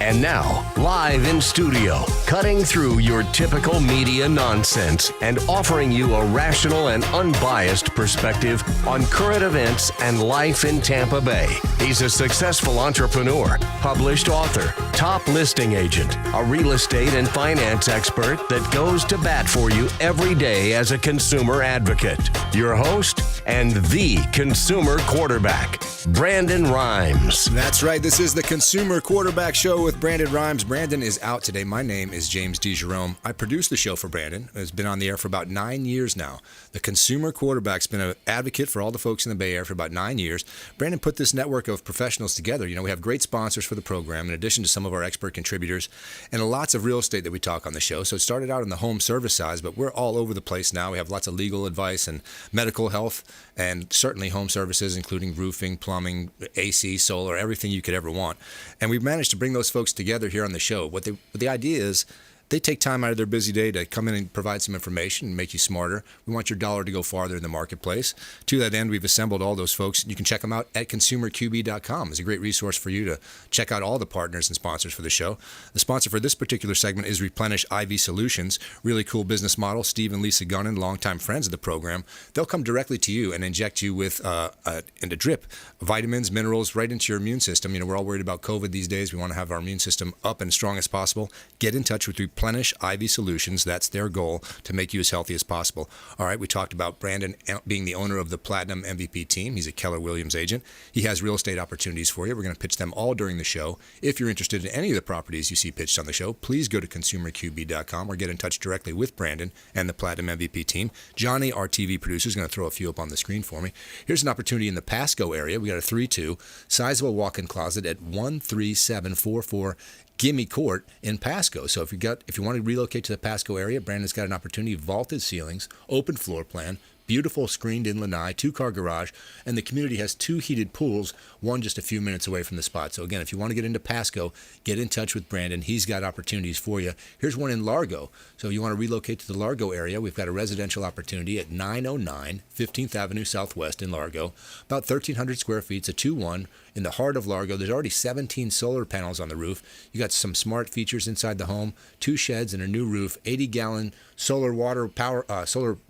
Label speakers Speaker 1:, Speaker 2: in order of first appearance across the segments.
Speaker 1: And now, live in studio, cutting through your typical media nonsense and offering you a rational and unbiased perspective on current events and life in Tampa Bay. He's a successful entrepreneur, published author, top listing agent, a real estate and finance expert that goes to bat for you every day as a consumer advocate. Your host and the consumer quarterback, Brandon Rhymes.
Speaker 2: That's right. This is the Consumer Quarterback Show with Brandon Rhymes. Brandon is out today. My name is James DeJerome. I produce the show for Brandon. It's been on the air for about 9 years now. The Consumer Quarterback's been an advocate for all the folks in the Bay Area for about 9 years. Brandon put this network of professionals together. You know, we have great sponsors for the program, in addition to some of our expert contributors, and lots of real estate that we talk on the show. So it started out on the home service side, but we're all over the place now. We have lots of legal advice and medical health, and certainly home services, including roofing, plumbing, AC, solar, everything you could ever want. And we've managed to bring those folks together here on the show. What the idea is, they take time out of their busy day to come in and provide some information and make you smarter. We want your dollar to go farther in the marketplace. To that end, we've assembled all those folks. You can check them out at consumerqb.com. It's a great resource for you to check out all the partners and sponsors for the show. The sponsor for this particular segment is Replenish IV Solutions. Really cool business model. Steve and Lisa Gunnan, longtime friends of the program. They'll come directly to you and inject you with in a drip vitamins, minerals right into your immune system. You know, we're all worried about COVID these days. We want to have our immune system up and strong as possible. Get in touch with Replenish IV Solutions. That's their goal, to make you as healthy as possible. All right, we talked about Brandon being the owner of the Platinum MVP team. He's a Keller Williams agent. He has real estate opportunities for you. We're going to pitch them all during the show. If you're interested in any of the properties you see pitched on the show, please go to consumerqb.com or get in touch directly with Brandon and the Platinum MVP team. Johnny, our TV producer, is going to throw a few up on the screen for me. Here's an opportunity in the PASCO area. We got a 3-2, sizable walk-in closet at 13744 GIMMIE Court in Pasco. So if you want to relocate to the Pasco area, Brandon's got an opportunity. Vaulted ceilings, open floor plan, beautiful screened-in lanai, 2-car garage, and the community has 2 heated pools, one just a few minutes away from the spot. So again, if you want to get into Pasco, get in touch with Brandon. He's got opportunities for you. Here's one in Largo. So if you want to relocate to the Largo area, we've got a residential opportunity at 909 15th Avenue Southwest in Largo. About 1,300 square feet. It's a 2-1 in the heart of Largo. There's already 17 solar panels on the roof. You got some smart features inside the home, 2 sheds and a new roof, 80-gallon solar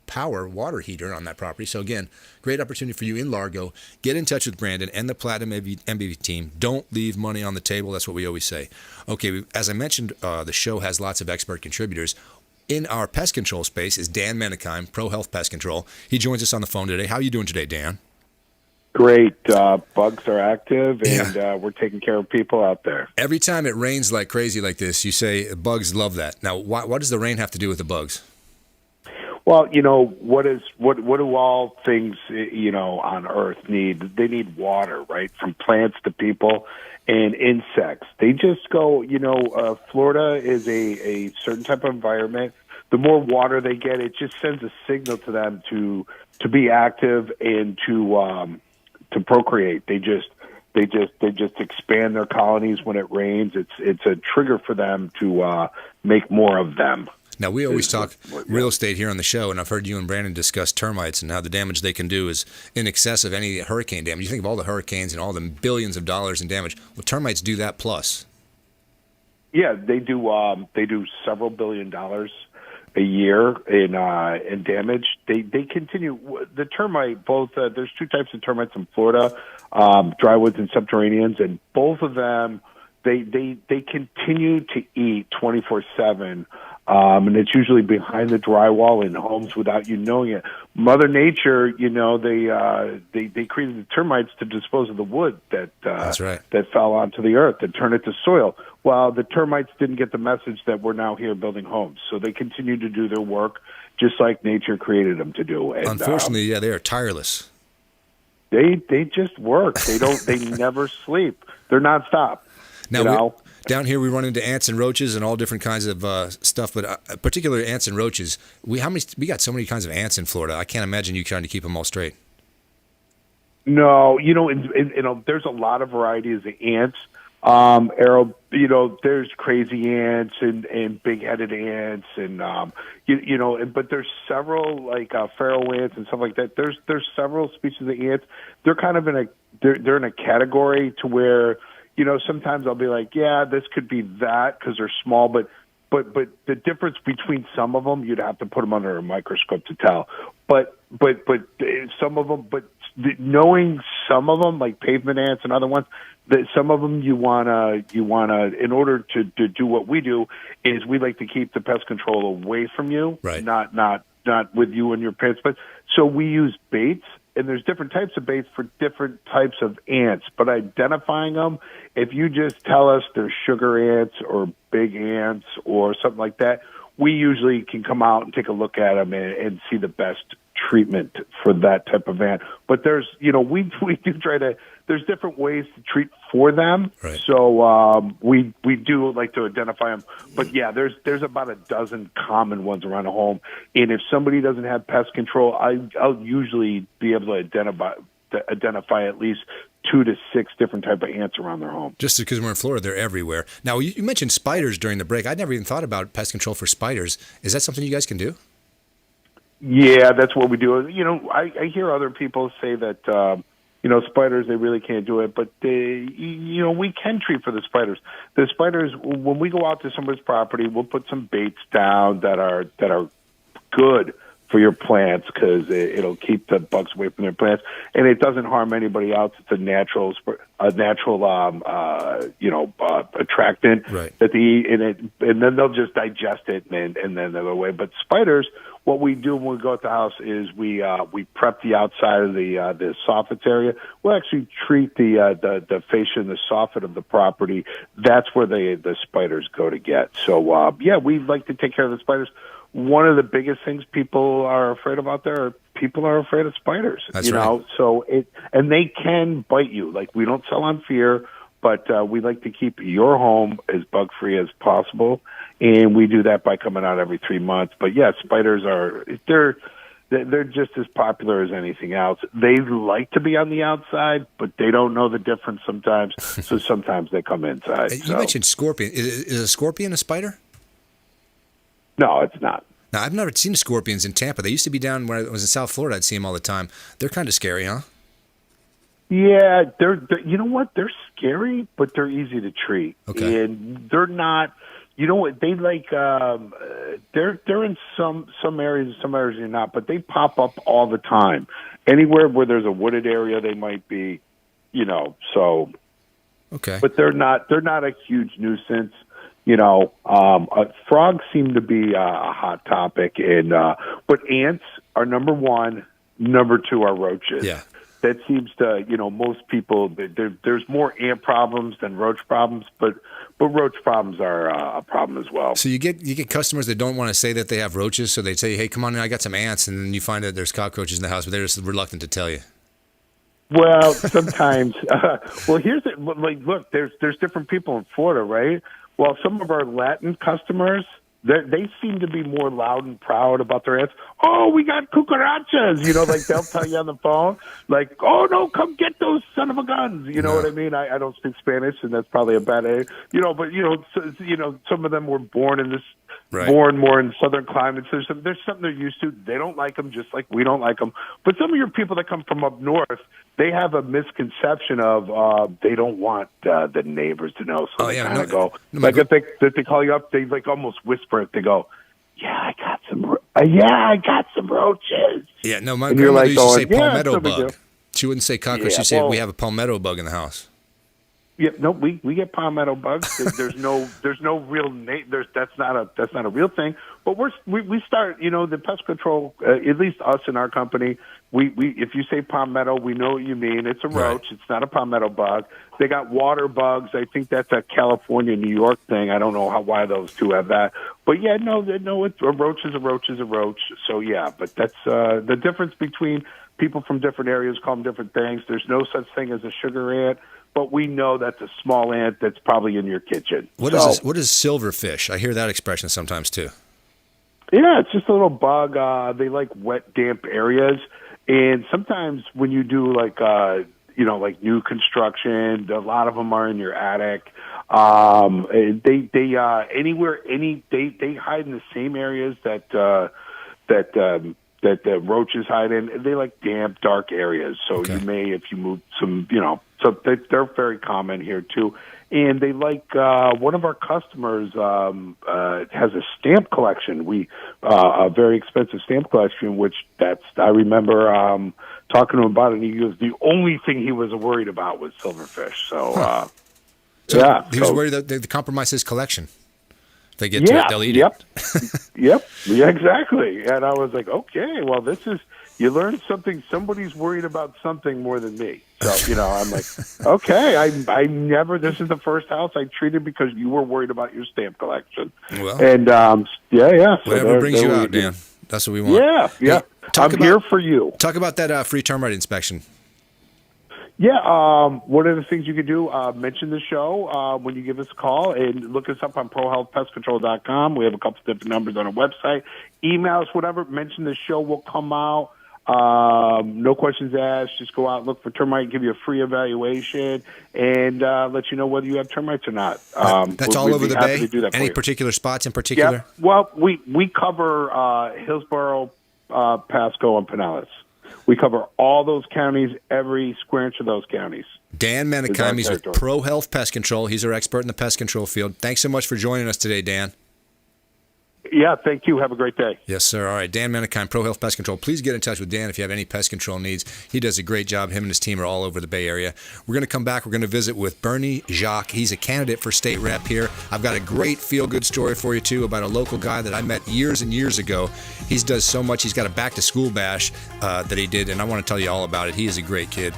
Speaker 2: power water heater on that property. So again, great opportunity for you in Largo. Get in touch with Brandon and the Platinum MVP team. Don't leave money on the table. That's what we always say. Okay, as I mentioned, the show has lots of expert contributors. In our pest control space is Dan MENIKHEIM, ProHealth Pest Control. He joins us on the phone today. How are you doing today, Dan?
Speaker 3: Great. Bugs are active, and we're taking care of people out there.
Speaker 2: Every time it rains like crazy like this, you say bugs love that. Now, what does the rain have to do with the bugs?
Speaker 3: Well, you know, what do all things, you know, on Earth need? They need water, right? From plants to people and insects. They just go, you know, Florida is a certain type of environment. The more water they get, it just sends a signal to them to be active and to procreate. They just expand their colonies when it rains. It's a trigger for them to make more of them.
Speaker 2: Now, we always talk real estate here on the show, and I've heard you and Brandon discuss termites and how the damage they can do is in excess of any hurricane damage. You think of all the hurricanes and all the billions of dollars in damage. Well, termites do that plus.
Speaker 3: Yeah, they do. They do several $1 billion a year in damage. They continue. The termite, both there's 2 types of termites in Florida, drywoods and subterraneans, and both of them they continue to eat 24/7. And it's usually behind the drywall in homes without you knowing it. Mother Nature, you know, they created the termites to dispose of the wood
Speaker 2: That's right.
Speaker 3: that fell onto the earth and turn it to soil. Well, the termites didn't get the message that we're now here building homes, so they continue to do their work just like nature created them to do. And,
Speaker 2: unfortunately, they are tireless.
Speaker 3: They just work. They never sleep. They're nonstop.
Speaker 2: Now,
Speaker 3: you know?
Speaker 2: Down here we run into ants and roaches and all different kinds of stuff, but particularly ants and roaches. We got so many kinds of ants in Florida. I can't imagine you trying to keep them all straight.
Speaker 3: No, you know, there's a lot of varieties of ants. You know, there's crazy ants and big-headed ants, and but there's several like pharaoh ants and stuff like that. There's several species of ants. They're kind of they're in a category to where, sometimes I'll be like, yeah, this could be that because they're small, but the difference between some of them, you'd have to put them under a microscope to tell. But some of them, knowing some of them, like pavement ants and other ones, that some of them you wanna in order to do what we do is we like to keep the pest control away from you,
Speaker 2: right?
Speaker 3: Not with you and your pets. But so we use baits. And there's different types of baits for different types of ants. But identifying them, if you just tell us they're sugar ants or big ants or something like that, we usually can come out and take a look at them and see the best treatment for that type of ant. But there's, we do try to, there's different ways to treat for them.
Speaker 2: Right.
Speaker 3: So we do like to identify them. But yeah, there's about a dozen common ones around the home. And if somebody doesn't have pest control, I'll usually be able to identify at least 2 to 6 different type of ants around their home.
Speaker 2: Just because we're in Florida, they're everywhere. Now, you mentioned spiders during the break. I'd never even thought about pest control for spiders. Is that something you guys can do?
Speaker 3: Yeah, that's what we do. I hear other people say that, spiders, they really can't do it, but we can treat for the spiders. The spiders, when we go out to somebody's property, we'll put some baits down that are good for your plants because it'll keep the bugs away from their plants, and it doesn't harm anybody else. It's a natural attractant
Speaker 2: right.
Speaker 3: that they eat, and then they'll just digest it and then they'll go away. But spiders, what we do when we go at the house is we prep the outside of the soffits area. We'll actually treat the fascia and the soffit of the property. That's where the spiders go to get. So we like to take care of the spiders. One of the biggest things people are afraid of out there people are afraid of spiders.
Speaker 2: That's right.
Speaker 3: So and they can bite you. Like, we don't sell on fear, but we like to keep your home as bug free as possible. And we do that by coming out every 3 months. But yeah, spiders they're just as popular as anything else. They like to be on the outside, but they don't know the difference sometimes. So sometimes they come inside.
Speaker 2: You mentioned scorpion. Is a scorpion a spider?
Speaker 3: No, it's not.
Speaker 2: Now, I've never seen scorpions in Tampa. They used to be down when I was in South Florida. I'd see them all the time. They're kind of scary, huh?
Speaker 3: Yeah, they're you know what? They're scary, but they're easy to treat.
Speaker 2: Okay.
Speaker 3: And they're not. You know what? They like they're in some areas, some areas you're not, but they pop up all the time. Anywhere where there's a wooded area, they might be. So.
Speaker 2: Okay.
Speaker 3: But they're not a huge nuisance. Frogs seem to be a hot topic, but ants are number one. Number two are roaches.
Speaker 2: Yeah.
Speaker 3: That seems to, most people, there's more ant problems than roach problems, but roach problems are a problem as well.
Speaker 2: So you get customers that don't want to say that they have roaches, so they say, hey, come on in, I got some ants, and then you find that there's cockroaches in the house, but they're just reluctant to tell you.
Speaker 3: Well, sometimes, here's it. Like, look, there's different people in Florida, right? Well, some of our Latin customers, they seem to be more loud and proud about their ants. Oh, we got cucarachas, like they'll tell you on the phone, like, oh no, come get those son of a guns. You know what I mean? I don't speak Spanish, and that's probably a bad idea. But some of them were born in this, born more in southern climates. There's something they're used to. They don't like them, just like we don't like them. But some of your people that come from up north, they have a misconception of they don't want the neighbors to know. So they kind of go, if they call you up, they like almost whisper it. They go, I got some roaches.
Speaker 2: Yeah, no, my grandmother used to say palmetto bug.
Speaker 3: Deal.
Speaker 2: She wouldn't say cockroach. She'd say, we have a palmetto bug in the house.
Speaker 3: Yeah, no, we get palmetto bugs. There's no real name. That's not a real thing. But we start. The pest control. At least us in our company, we if you say palmetto, we know what you mean. It's a roach. Right. It's not a palmetto bug. They got water bugs. I think that's a California, New York thing. I don't know why those two have that. But yeah, no, it's a roach is a roach is a roach. So yeah, but that's the difference between people from different areas call them different things. There's no such thing as a sugar ant. But we know that's a small ant that's probably in your kitchen.
Speaker 2: What is silverfish? I hear that expression sometimes too.
Speaker 3: Yeah, it's just a little bug. They like wet, damp areas, and sometimes when you do like new construction, a lot of them are in your attic. They hide in the same areas that the roaches hide in. They like damp, dark areas. So you may, if you move some So they're very common here too. And they like one of our customers has a stamp collection. A very expensive stamp collection, which I remember talking to him about it. And he goes, the only thing he was worried about was silverfish. So,
Speaker 2: he was worried that they compromise his collection. If they get to it, they'll eat it.
Speaker 3: Yep. Yeah, exactly. And I was like, okay, well, you learn something. Somebody's worried about something more than me. So, I'm like, okay, I never, this is the first house I treated because you were worried about your stamp collection.
Speaker 2: Well,
Speaker 3: and, So
Speaker 2: whatever brings you out, Dan. That's what we want.
Speaker 3: Yeah. Hey, I'm here for you.
Speaker 2: Talk about that free termite inspection.
Speaker 3: Yeah, one of the things you can do, mention the show when you give us a call, and look us up on ProHealthPestControl.com. We have a couple of different numbers on our website. Email us, whatever. Mention the show. We'll come out. No questions asked. Just go out, look for termite, give you a free evaluation, and let you know whether you have termites or not.
Speaker 2: That's all over the bay? Any
Speaker 3: you.
Speaker 2: Particular spots in particular?
Speaker 3: Yeah. Well, we cover Hillsborough, PASCO, and PINELLAS. We cover all those counties, every square inch of those counties.
Speaker 2: Dan MENIKHEIM, he's with ProHealth Pest Control. He's our expert in the pest control field. Thanks so much for joining us today, Dan.
Speaker 3: Yeah, thank you. Have a great day.
Speaker 2: Yes, sir. All right, Dan MENIKHEIM, ProHealth Pest Control. Please get in touch with Dan if you have any pest control needs. He does a great job. Him and his team are all over the Bay Area. We're going to come back. We're going to visit with Berny Jacques. He's a candidate for state rep here. I've got a great feel-good story for you, too, about a local guy that I met years and years ago. He does so much. He's got a back-to-school bash that he did, and I want to tell you all about it. He is a great kid.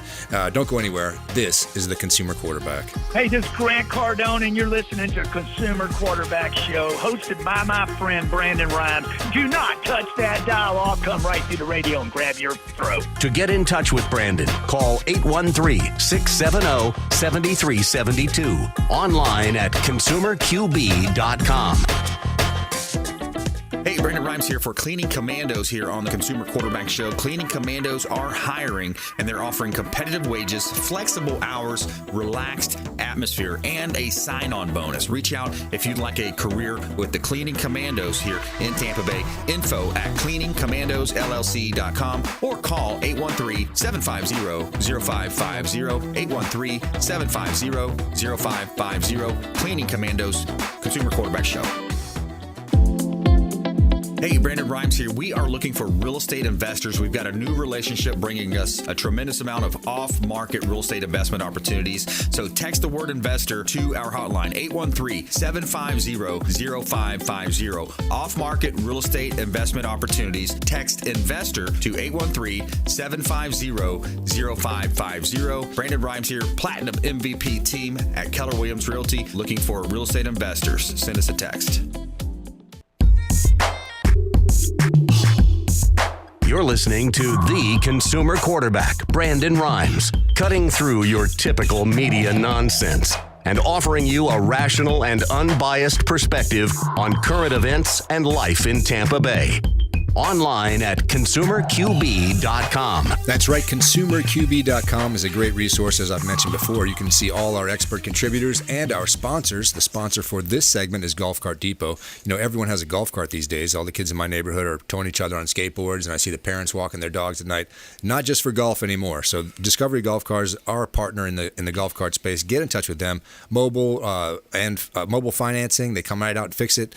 Speaker 2: Don't go anywhere. This is the Consumer Quarterback.
Speaker 4: Hey, this is Grant Cardone, and you're listening to Consumer Quarterback Show, hosted by my friend Brandon Rhymes. Do not touch that dial. I'll come right through the radio and grab your throat.
Speaker 1: To get in touch with Brandon, call 813-670-7372. Online at consumerqb.com.
Speaker 5: Hey, Brandon Rhymes here for Cleaning Commandos here on the Consumer Quarterback Show. Cleaning Commandos are hiring, and they're offering competitive wages, flexible hours, relaxed atmosphere, and a sign-on bonus. Reach out if you'd like a career with the Cleaning Commandos here in Tampa Bay. Info at cleaningcommandosllc.com or call 813-750-0550, 813-750-0550. Cleaning Commandos, Consumer Quarterback Show. Hey, Brandon Rhymes here. We are looking for real estate investors. We've got a new relationship bringing us a tremendous amount of off-market real estate investment opportunities. So text the word investor to our hotline, 813-750-0550. Off-market real estate investment opportunities. Text investor to 813-750-0550. Brandon Rhymes here, Platinum MVP team at Keller Williams Realty, looking for real estate investors. Send us a text.
Speaker 1: You're listening to the Consumer Quarterback, Brandon Rhymes, cutting through your typical media nonsense and offering you a rational and unbiased perspective on current events and life in Tampa Bay. Online at consumerqb.com.
Speaker 2: That's right. ConsumerQB.com is a great resource. As I've mentioned before, you can see all our expert contributors and our sponsors. The sponsor for this segment is Golf Cart Depot. You know, everyone has a golf cart these days. All the kids in my neighborhood are towing each other on skateboards, and I see the parents walking their dogs at night. Not just for golf anymore. So Discovery Golf Cars are a partner in the golf cart space. Get in touch with them. Mobile financing. They come right out and fix it.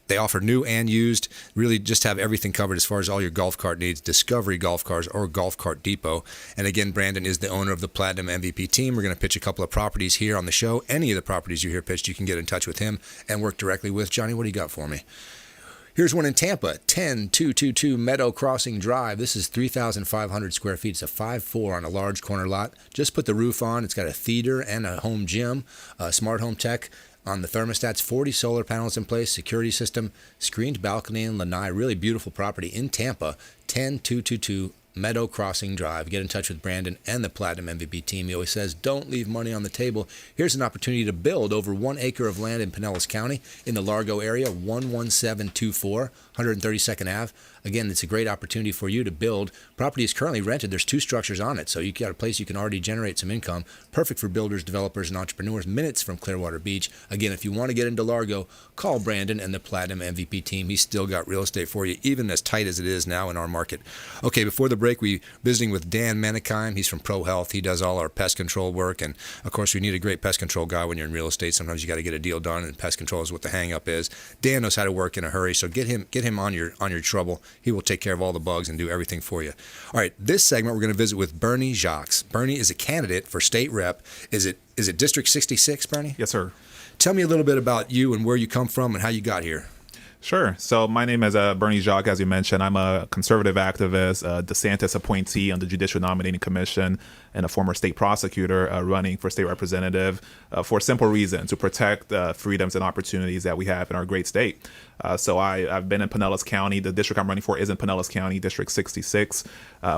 Speaker 2: They offer new and used, really just have everything covered as far as all your golf cart needs. Discovery Golf Cars or Golf Cart Depot. And again, Brandon is the owner of the Platinum MVP team. We're going to pitch a couple of properties here on the show. Any of the properties you hear pitched, you can get in touch with him and work directly with. Johnny, what do you got for me? Here's one in Tampa, 10222 Meadow Crossing Drive. This is 3,500 square feet. It's a 5.4 on a large corner lot. Just put the roof on. It's got a theater and a home gym, smart home tech on the thermostats, 40 solar panels in place, security system, screened balcony and lanai. Really beautiful property in Tampa, 10222 Meadow Crossing Drive. Get in touch with Brandon and the Platinum MVP team. He always says, don't leave money on the table. Here's an opportunity to build over 1 acre of land in Pinellas County in the Largo area, 11724, 132nd Ave. again, it's a great opportunity for you to build. Property is currently rented. There's 2 structures on it, so you got a place you can already generate some income. Perfect for builders, developers, and entrepreneurs. Minutes from Clearwater Beach. Again, if you want to get into Largo, call Brandon and the Platinum MVP team. He's still got real estate for you, even as tight as it is now in our market. Okay, before the break, we visiting with Dan MENIKHEIM. He's from ProHealth. He does all our pest control work, and of course, we need a great pest control guy when you're in real estate. Sometimes you got to get a deal done, and pest control is what the hang-up is. Dan knows how to work in a hurry, so get him on your trouble. He will take care of all the bugs and do everything for you. All right, this segment we're going to visit with Berny Jacques. Berny is a candidate for state rep. Is it District 66, Berny?
Speaker 6: Yes, sir.
Speaker 2: Tell me a little bit about you and where you come from and how you got here.
Speaker 6: Sure. So my name is Berny Jacques, as you mentioned. I'm a conservative activist, a DeSantis appointee on the Judicial Nominating Commission, and a former state prosecutor running for state representative for a simple reason: to protect freedoms and opportunities that we have in our great state. So I've been in Pinellas County. The district I'm running for is in Pinellas County, District 66,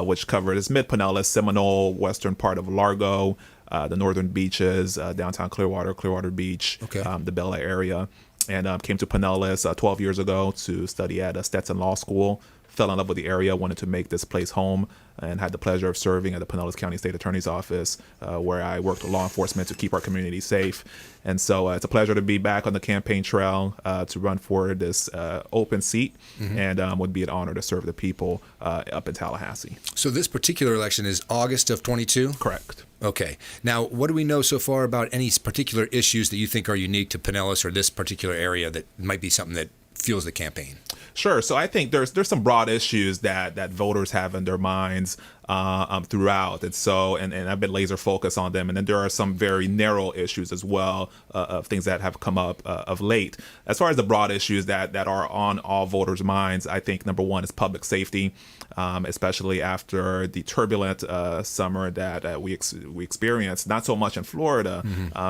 Speaker 6: which covers mid-Pinellas, Seminole, western part of Largo, the northern beaches, downtown Clearwater Beach, the BELLEAIR area. And came to Pinellas 12 years ago to study at Stetson Law School. Fell in love with the area, wanted to make this place home, and had the pleasure of serving at the Pinellas County State Attorney's Office, where I worked with law enforcement to keep our community safe. And so it's a pleasure to be back on the campaign trail to run for this open seat, and would be an honor to serve the people up in Tallahassee.
Speaker 2: So this particular election is August of 22?
Speaker 6: Correct.
Speaker 2: Okay. Now, what do we know so far about any particular issues that you think are unique to Pinellas or this particular area that might be something that fuels the campaign?
Speaker 6: Sure. So I think there's some broad issues that voters have in their minds throughout, and I've been laser focused on them. And then there are some very narrow issues as well of things that have come up of late. As far as the broad issues that are on all voters' minds, I think number one is public safety, especially after the turbulent summer that we experienced. Not so much in Florida,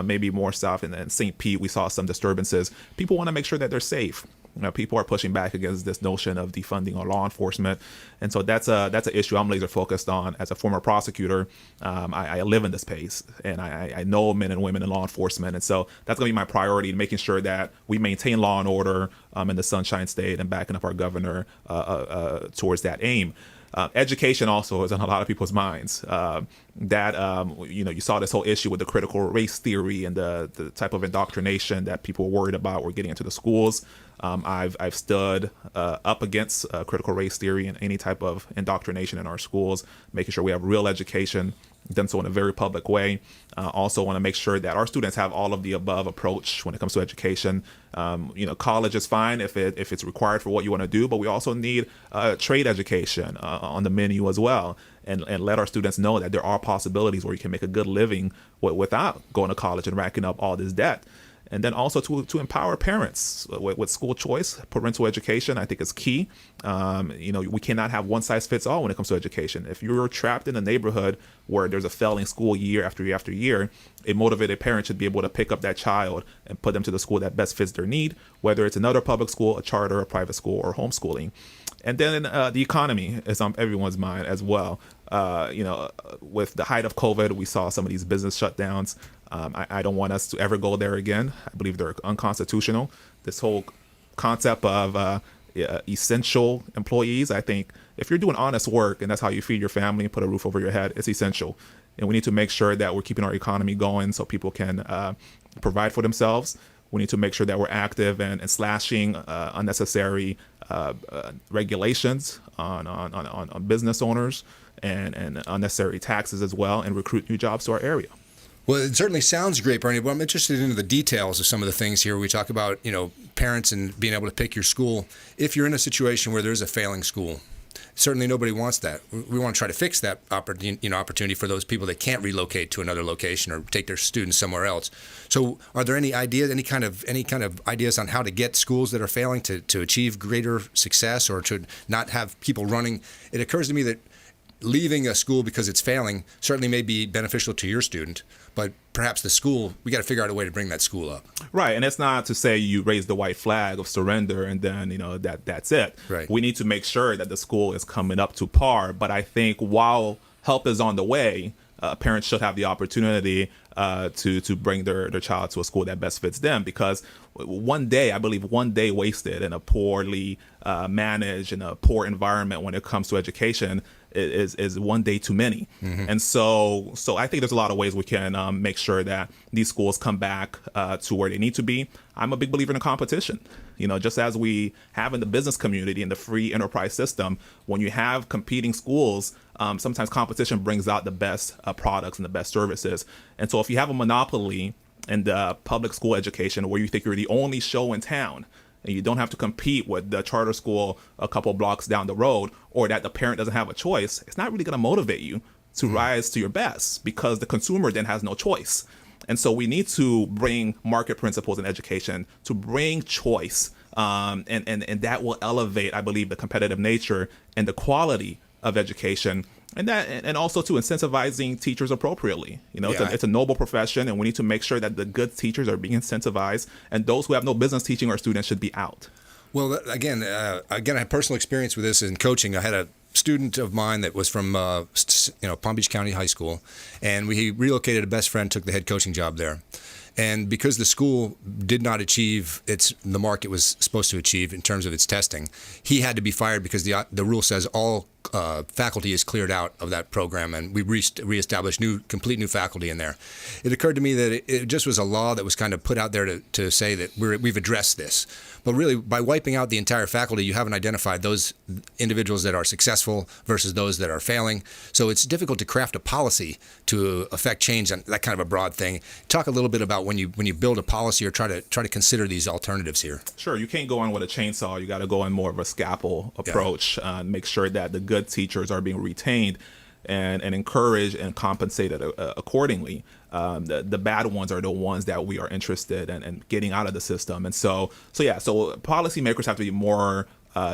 Speaker 6: maybe more south in St. Pete. We saw some disturbances. People want to make sure that they're safe. People are pushing back against this notion of defunding our law enforcement, and so that's an issue I'm laser focused on. As a former prosecutor, I live in this space, and I know men and women in law enforcement, and so that's going to be my priority, making sure that we maintain law and order in the Sunshine State and backing up our governor towards that aim. Education also is on a lot of people's minds. You saw this whole issue with the critical race theory and the type of indoctrination that people were worried about were getting into the schools. I've stood up against critical race theory and any type of indoctrination in our schools, making sure we have real education, done so in a very public way. Also want to make sure that our students have all of the above approach when it comes to education. College is fine if it's required for what you want to do, but we also need trade education on the menu as well, and let our students know that there are possibilities where you can make a good living without going to college and racking up all this debt. And then also to empower parents with school choice. Parental education, I think, is key. We cannot have one size fits all when it comes to education. If you're trapped in a neighborhood where there's a failing school year after year after year, a motivated parent should be able to pick up that child and put them to the school that best fits their need, whether it's another public school, a charter, a private school, or homeschooling. And then the economy is on everyone's mind as well. With the height of COVID, we saw some of these business shutdowns. I don't want us to ever go there again. I believe they're unconstitutional. This whole concept of essential employees, I think if you're doing honest work and that's how you feed your family and put a roof over your head, it's essential. And we need to make sure that we're keeping our economy going so people can provide for themselves. We need to make sure that we're active and slashing unnecessary regulations on business owners and unnecessary taxes as well, and recruit new jobs to our area.
Speaker 2: Well, it certainly sounds great, Bernie, but I'm interested in the details of some of the things here. We talk about, parents and being able to pick your school. If you're in a situation where there's a failing school, certainly nobody wants that. We want to try to fix that opportunity for those people that can't relocate to another location or take their students somewhere else. So are there any ideas, any kind of ideas on how to get schools that are failing to achieve greater success or to not have people running? It occurs to me that leaving a school because it's failing certainly may be beneficial to your student, but perhaps the school, we got to figure out a way to bring that school up.
Speaker 6: Right, and it's not to say you raise the white flag of surrender and then, that's it.
Speaker 2: Right.
Speaker 6: We need to make sure that the school is coming up to par, but I think while help is on the way, parents should have the opportunity to bring their child to a school that best fits them, because one day wasted in a poorly managed and a poor environment when it comes to education is one day too many. And so I think there's a lot of ways we can make sure that these schools come back to where they need to be. I'm a big believer in competition. Just as we have in the business community in the free enterprise system, when you have competing schools, sometimes competition brings out the best products and the best services. And so if you have a monopoly in the public school education where you think you're the only show in town, and you don't have to compete with the charter school a couple blocks down the road, or that the parent doesn't have a choice, it's not really going to motivate you to rise to your best, because the consumer then has no choice. And so we need to bring market principles in education to bring choice, and that will elevate, I believe, the competitive nature and the quality of education, and also to incentivizing teachers appropriately. It's a noble profession, and we need to make sure that the good teachers are being incentivized, and those who have no business teaching our students should be out.
Speaker 2: Well, again, I had personal experience with this in coaching. I had a student of mine that was from Palm Beach County High School, and he relocated. A best friend took the head coaching job there. And because the school did not achieve the mark it was supposed to achieve in terms of its testing, he had to be fired because the rule says all faculty is cleared out of that program, and we reestablished complete new faculty in there. It occurred to me that it just was a law that was kind of put out there to say that we've addressed this. But really, by wiping out the entire faculty, you haven't identified those individuals that are successful versus those that are failing. So it's difficult to craft a policy to affect change on that kind of a broad thing. Talk a little bit about when you build a policy or try to consider these alternatives here. Sure,
Speaker 6: you can't go in with a chainsaw. You got to go in more of a scalpel approach. Make sure that the good teachers are being retained and encouraged and compensated accordingly. The bad ones are the ones that we are interested in getting out of the system. And so policymakers have to be more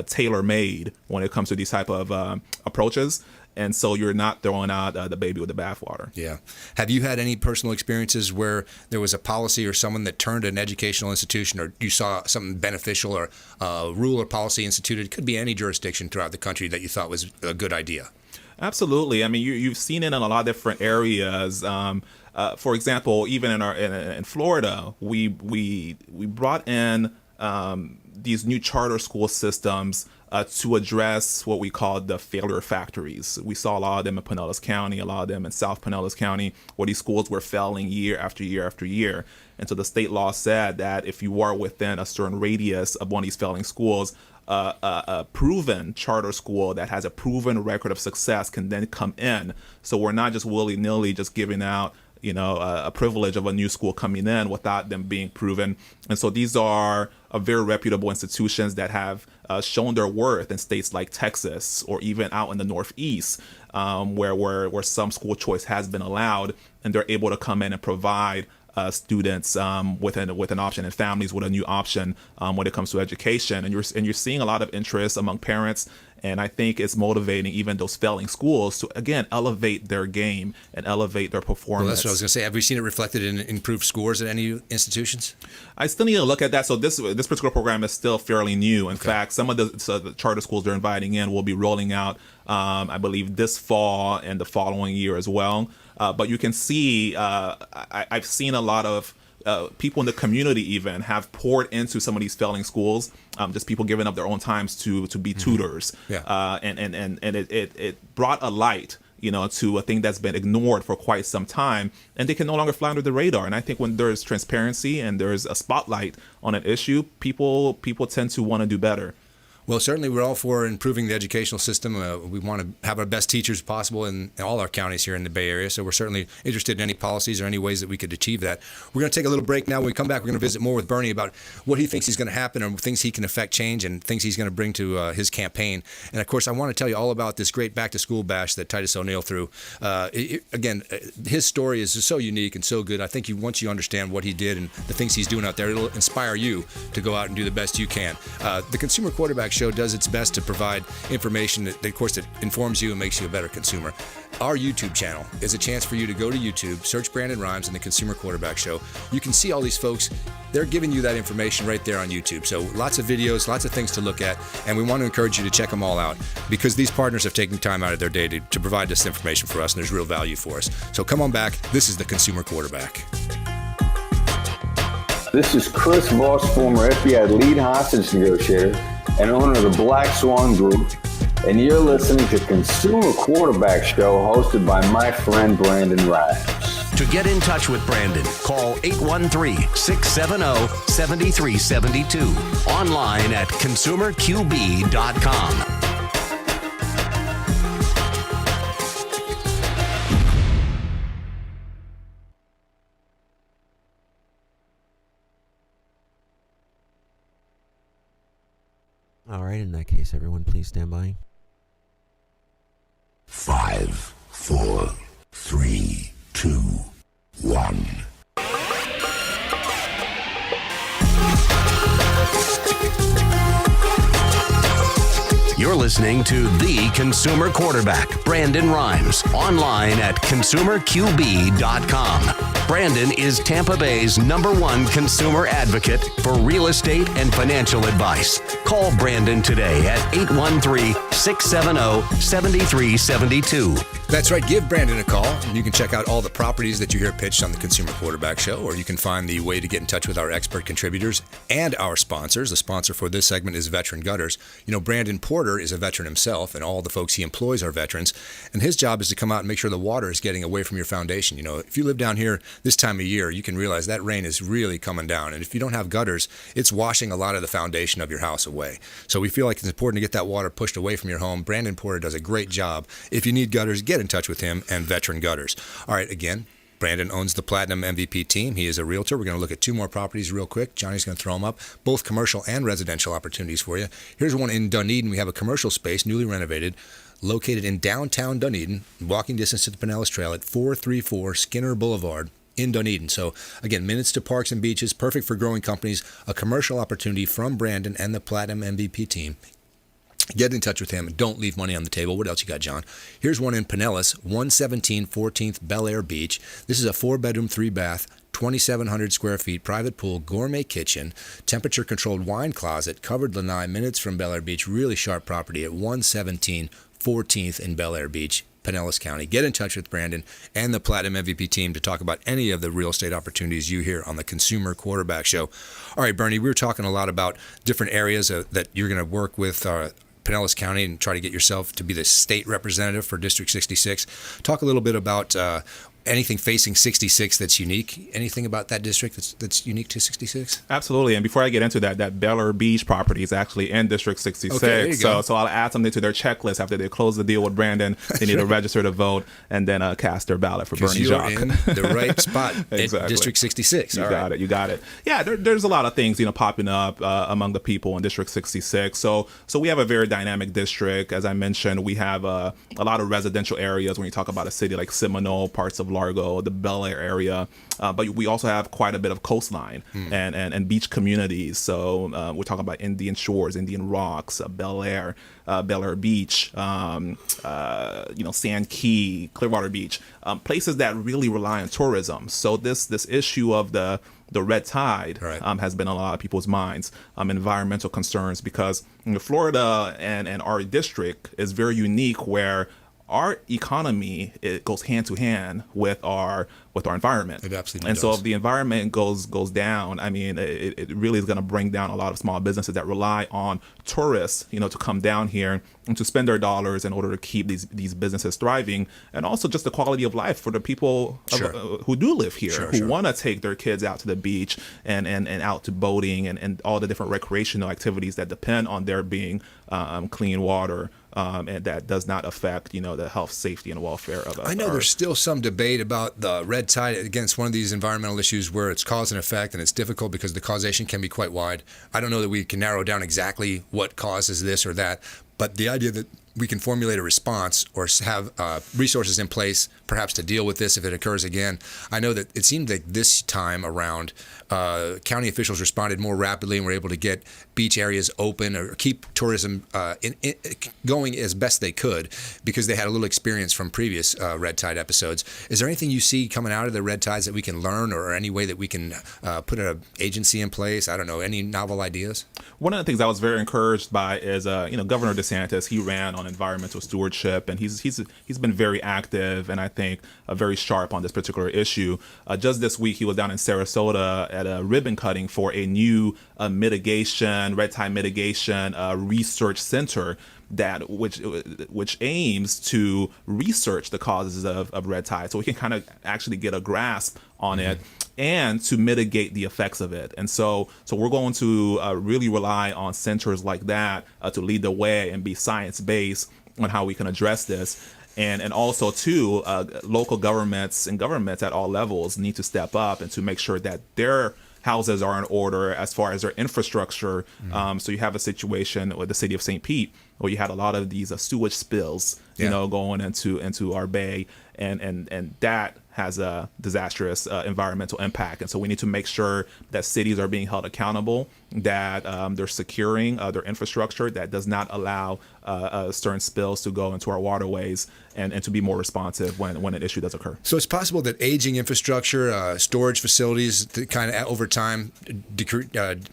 Speaker 6: tailor-made when it comes to these type of approaches. And so you're not throwing out the baby with the bathwater.
Speaker 2: Yeah. Have you had any personal experiences where there was a policy or someone that turned an educational institution, or you saw something beneficial or rule or policy instituted? It could be any jurisdiction throughout the country that you thought was a good idea.
Speaker 6: Absolutely. I mean, you've seen it in a lot of different areas. For example, even in Florida, we brought in these new charter school systems to address what we call the failure factories. We saw a lot of them in Pinellas County, a lot of them in South Pinellas County, where these schools were failing year after year after year. And so the state law said that if you are within a certain radius of one of these failing schools, a proven charter school that has a proven record of success can then come in. So we're not just willy-nilly just giving out a privilege of a new school coming in without them being proven. And so these are very reputable institutions that have shown their worth in states like Texas, or even out in the Northeast, where some school choice has been allowed, and they're able to come in and provide students with an option, and families with a new option when it comes to education. And you're seeing a lot of interest among parents. And I think it's motivating even those failing schools to, again, elevate their game and elevate their performance.
Speaker 2: Well, that's what I was going to say. Have we seen it reflected in improved scores at any institutions?
Speaker 6: I still need to look at that. So this particular program is still fairly new. In fact, some of the charter schools they're inviting in will be rolling out, I believe, this fall and the following year as well. But you can see, I've seen a lot of people in the community even have poured into some of these failing schools, just people giving up their own times to be tutors. Yeah. And it brought a light, to a thing that's been ignored for quite some time, and they can no longer fly under the radar. And I think when there's transparency and there's a spotlight on an issue, people tend to want to do better.
Speaker 2: Well, certainly we're all for improving the educational system. We want to have our best teachers possible in all our counties here in the Bay Area, so we're certainly interested in any policies or any ways that we could achieve that. We're going to take a little break now. When we come back, we're going to visit more with Bernie about what he thinks is going to happen and things he can affect change and things he's going to bring to his campaign. And, of course, I want to tell you all about this great back-to-school bash that Titus O'Neill threw. Again, his story is just so unique and so good. I think once you understand what he did and the things he's doing out there, it'll inspire you to go out and do the best you can. The Consumer Quarterback Show does its best to provide information that, of course, that informs you and makes you a better consumer. Our YouTube channel is a chance for you to go to YouTube, search Brandon Rhymes and the Consumer Quarterback Show. You can see all these folks they're giving you that information right there on YouTube. So lots of videos, lots of things to look at, and we want to encourage you to check them all out because these partners have taken time out of their day to provide this information for us, and there's real value for us. So come on back. This is the Consumer Quarterback.
Speaker 7: This is Chris Voss, former FBI lead hostage negotiator and owner of the Black Swan Group, and you're listening to Consumer Quarterback Show hosted by my friend Brandon Rhymes.
Speaker 1: To get in touch with Brandon, call 813-670-7372. Online at consumerqb.com.
Speaker 8: All right, in that case, everyone, please stand by.
Speaker 9: 5, 4, 3, 2, 1.
Speaker 1: You're listening to The Consumer Quarterback, Brandon Rhymes, online at consumerqb.com. Brandon is Tampa Bay's #1 consumer advocate for real estate and financial advice. Call Brandon today at 813-670-7372.
Speaker 2: That's right. Give Brandon a call, and you can check out all the properties that you hear pitched on the Consumer Quarterback Show, or you can find the way to get in touch with our expert contributors and our sponsors. The sponsor for this segment is Veteran Gutters. You know, Brandon Porter is a veteran himself, and all the folks he employs are veterans, and his job is to come out and make sure the water is getting away from your foundation. You know, if you live down here this time of year, you can realize that rain is really coming down, and if you don't have gutters, it's washing a lot of the foundation of your house away. So we feel like it's important to get that water pushed away from your home. Brandon Porter does a great job. If you need gutters, get in touch with him and Veteran Gutters. All right, again, Brandon owns the Platinum MVP team. He is a realtor. We're going to look at 2 more properties real quick. Johnny's going to throw them up, both commercial and residential opportunities for you. Here's one in Dunedin. We have a commercial space, newly renovated, located in downtown Dunedin, walking distance to the Pinellas Trail at 434 Skinner Boulevard in Dunedin. So again, minutes to parks and beaches, perfect for growing companies, a commercial opportunity from Brandon and the Platinum MVP team. Get in touch with him. Don't leave money on the table. What else you got, John? Here's one in Pinellas, 117 14th BELLEAIR Beach. This is a 4-bedroom, 3-bath, 2,700 square feet, private pool, gourmet kitchen, temperature-controlled wine closet, covered lanai, minutes from BELLEAIR Beach. Really sharp property at 117 14th in BELLEAIR Beach, Pinellas County. Get in touch with Brandon and the Platinum MVP team to talk about any of the real estate opportunities you hear on the Consumer Quarterback Show. All right, Bernie, we were talking a lot about different areas that you're going to work with Pinellas County and try to get yourself to be the state representative for District 66. Talk a little bit about anything facing 66 that's unique. Anything about that district that's unique to 66?
Speaker 6: Absolutely. And before I get into that BELLEAIR Beach property is actually in District 66.
Speaker 2: Okay, there you go.
Speaker 6: So I'll add something to their checklist after they close the deal with Brandon. They need to register to vote and then cast their ballot for Berny Jacques.
Speaker 2: You're in the right spot
Speaker 6: Exactly.
Speaker 2: at District 66.
Speaker 6: You got it. Yeah, there's a lot of things popping up among the people in District 66. So we have a very dynamic district. As I mentioned, we have a lot of residential areas when you talk about a city like Seminole, parts of LARGO, the BELLEAIR area, but we also have quite a bit of coastline and beach communities. So we're talking about Indian Shores, Indian Rocks, BELLEAIR, BELLEAIR Beach, Sand Key, Clearwater Beach, places that really rely on tourism. So this issue of the red tide has been on a lot of people's minds, environmental concerns, because Florida and our district is very unique where our economy, it goes hand to hand with our environment.
Speaker 2: It absolutely
Speaker 6: and
Speaker 2: does.
Speaker 6: So if the environment goes down, I mean, it really is going to bring down a lot of small businesses that rely on tourists, to come down here and to spend their dollars in order to keep these businesses thriving, and also just the quality of life for the people who do live here, who want to take their kids out to the beach and out to boating and all the different recreational activities that depend on there being clean water. And that does not affect, the health, safety, and welfare of us.
Speaker 2: I know there's still some debate about the red tide. Again, it's one of these environmental issues where it's cause and effect, and it's difficult because the causation can be quite wide. I don't know that we can narrow down exactly what causes this or that, But the idea that we can formulate a response or have resources in place perhaps to deal with this if it occurs again. I know that it seemed like this time around county officials responded more rapidly and were able to get beach areas open or keep tourism going as best they could because they had a little experience from previous red tide episodes. Is there anything you see coming out of the red tides that we can learn or any way that we can put an agency in place? I don't know, any novel ideas?
Speaker 6: One of the things I was very encouraged by is, Governor DeSantis, he ran on environmental stewardship, and he's been very active and I think very sharp on this particular issue. Just this week, he was down in Sarasota at a ribbon cutting for a new red tide mitigation research center which aims to research the causes of red tide, so we can kind of actually get a grasp on it and to mitigate the effects of it. And so we're going to really rely on centers like that to lead the way and be science-based on how we can address this. And also, too, local governments and governments at all levels need to step up and to make sure that their houses are in order as far as their infrastructure. So you have a situation with the city of St. Pete where you had a lot of these sewage spills, going into our bay, and that has a disastrous environmental impact. And so we need to make sure that cities are being held accountable, that they're securing their infrastructure that does not allow certain spills to go into our waterways, and to be more responsive when an issue does occur.
Speaker 2: So it's possible that aging infrastructure, storage facilities, kind of over time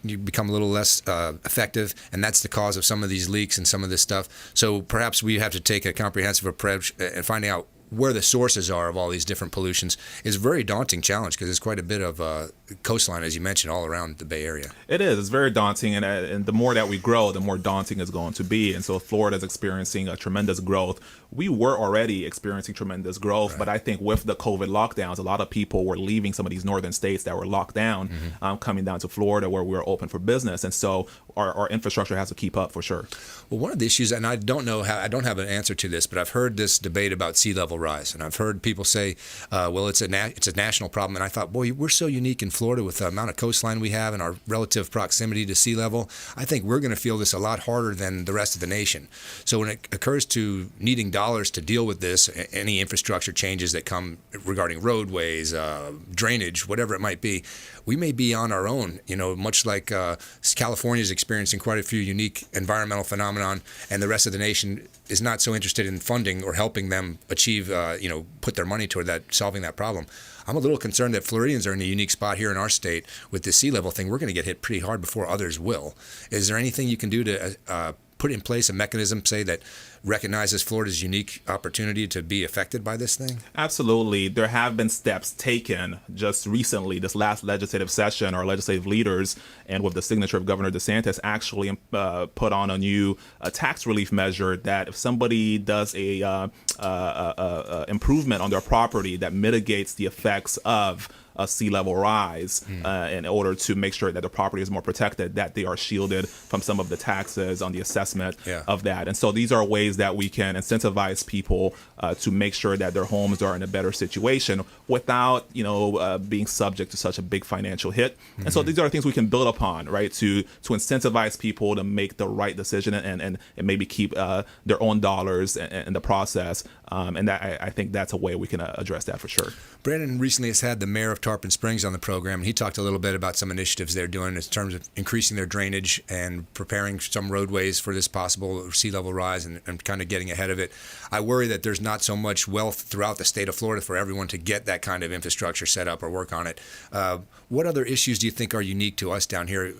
Speaker 2: you become a little less effective, and that's the cause of some of these leaks and some of this stuff. So perhaps we have to take a comprehensive approach and finding out where the sources are of all these different pollutions is a very daunting challenge because there's quite a bit of coastline, as you mentioned, all around the Bay Area.
Speaker 6: It is. It's very daunting, and the more that we grow, the more daunting it's going to be. And so Florida is experiencing a tremendous growth. We were already experiencing tremendous growth, but I think with the COVID lockdowns, a lot of people were leaving some of these northern states that were locked down, coming down to Florida where we were open for business. And so our infrastructure has to keep up for sure.
Speaker 2: Well, one of the issues, and I don't have an answer to this, but I've heard this debate about sea level rise, and I've heard people say, well, it's a national problem. And I thought, boy, we're so unique in Florida with the amount of coastline we have and our relative proximity to sea level. I think we're going to feel this a lot harder than the rest of the nation. So when it occurs to needing dollars to deal with this, any infrastructure changes that come regarding roadways, drainage, whatever it might be, we may be on our own, much like California is experiencing quite a few unique environmental phenomenon, and the rest of the nation is not so interested in funding or helping them achieve, put their money toward that, solving that problem. I'm a little concerned that Floridians are in a unique spot here in our state with this sea level thing. We're going to get hit pretty hard before others will. Is there anything you can do to put in place a mechanism, say, that recognizes Florida's unique opportunity to be affected by this thing?
Speaker 6: Absolutely. There have been steps taken just recently, this last legislative session. Our legislative leaders, and with the signature of Governor DeSantis, actually put on a new tax relief measure that if somebody does a improvement on their property that mitigates the effects of a sea level rise, in order to make sure that the property is more protected, that they are shielded from some of the taxes on the assessment of that. And so these are ways that we can incentivize people to make sure that their homes are in a better situation without, being subject to such a big financial hit. And so these are things we can build upon, right, to incentivize people to make the right decision and maybe keep their own dollars in the process. And that, I think that's a way we can address that for sure.
Speaker 2: Brandon recently has had the mayor of Tarpon Springs on the program, and he talked a little bit about some initiatives they're doing in terms of increasing their drainage and preparing some roadways for this possible sea level rise and kind of getting ahead of it. I worry that there's not so much wealth throughout the state of Florida for everyone to get that kind of infrastructure set up or work on it. What other issues do you think are unique to us down here?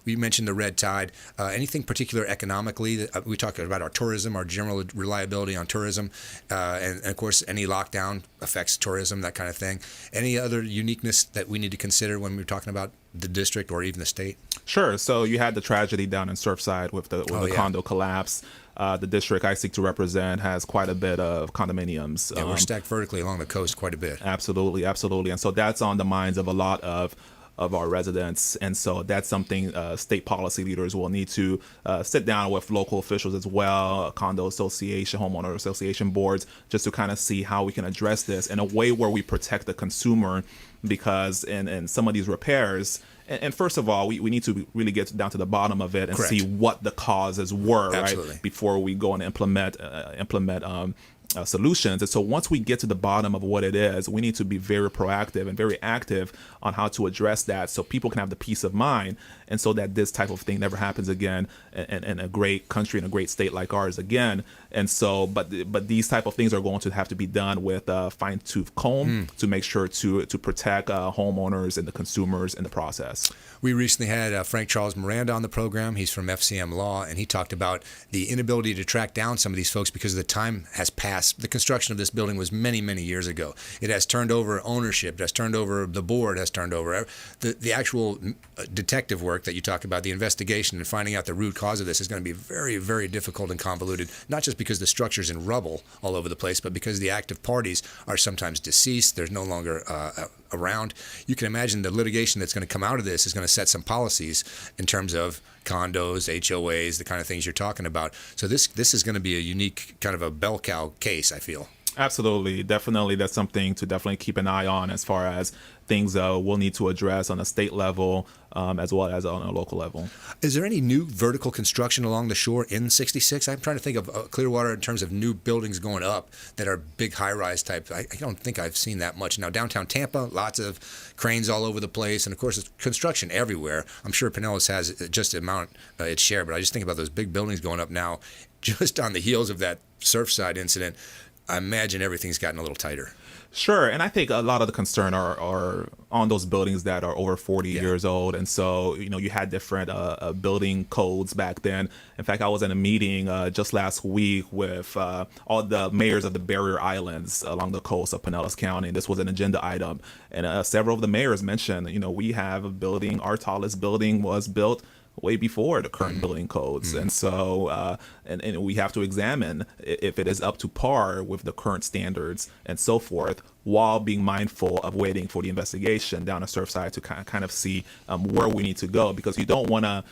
Speaker 2: We mentioned the red tide. Anything particular economically? We talked about our tourism, our general reliability on tourism, and of course any lockdown affects tourism, that kind of thing. Any other uniqueness that we need to consider when we're talking about the district or even the state?
Speaker 6: Sure. So you had the tragedy down in Surfside with the condo collapse. The district I seek to represent has quite a bit of condominiums.
Speaker 2: Yeah, we're stacked vertically along the coast quite a bit.
Speaker 6: Absolutely. And so that's on the minds of a lot of our residents. And so that's something state policy leaders will need to sit down with local officials as well, condo association, homeowner association boards, just to kind of see how we can address this in a way where we protect the consumer, because in some of these repairs, And first of all, we need to really get down to the bottom of it and
Speaker 2: Correct.
Speaker 6: see what the causes were,
Speaker 2: Absolutely.
Speaker 6: right, before we go and implement solutions. And so once we get to the bottom of what it is, we need to be very proactive and very active on how to address that, so people can have the peace of mind, and so that this type of thing never happens again in a great country, in a great state like ours again. And so, but these type of things are going to have to be done with a fine-tooth comb to make sure to protect homeowners and the consumers in the process.
Speaker 2: We recently had Frank Charles Miranda on the program. He's from FCM Law, and he talked about the inability to track down some of these folks because the time has passed. The construction of this building was many, many years ago. It has turned over ownership. It has turned over the board, has turned over the actual detective work that you talk about, the investigation and finding out the root cause of this is going to be very, very difficult and convoluted, not just because the structure's in rubble all over the place, but because the active parties are sometimes deceased. There's no longer around. You can imagine the litigation that's going to come out of this is going to set some policies in terms of condos, HOAs, the kind of things you're talking about. So this is going to be a unique kind of a bell cow case, I feel.
Speaker 6: Absolutely. Definitely. That's something to definitely keep an eye on as far as things we'll need to address on a state level as well as on a local level.
Speaker 2: Is there any new vertical construction along the shore in 66? I'm trying to think of Clearwater in terms of new buildings going up that are big high-rise type. I don't think I've seen that much. Now, downtown Tampa, lots of cranes all over the place, and of course, it's construction everywhere. I'm sure Pinellas has just the amount its share, but I just think about those big buildings going up now just on the heels of that Surfside incident. I imagine everything's gotten a little tighter.
Speaker 6: Sure, and I think a lot of the concern are on those buildings that are over 40 years old, and so you had different building codes back then. In fact, I was in a meeting just last week with all the mayors of the barrier islands along the coast of Pinellas County. This was an agenda item, and several of the mayors mentioned, we have a building. Our tallest building was built way before the current building codes. And so and we have to examine if it is up to par with the current standards and so forth, while being mindful of waiting for the investigation down a Surfside to kind of see where we need to go, because you don't want to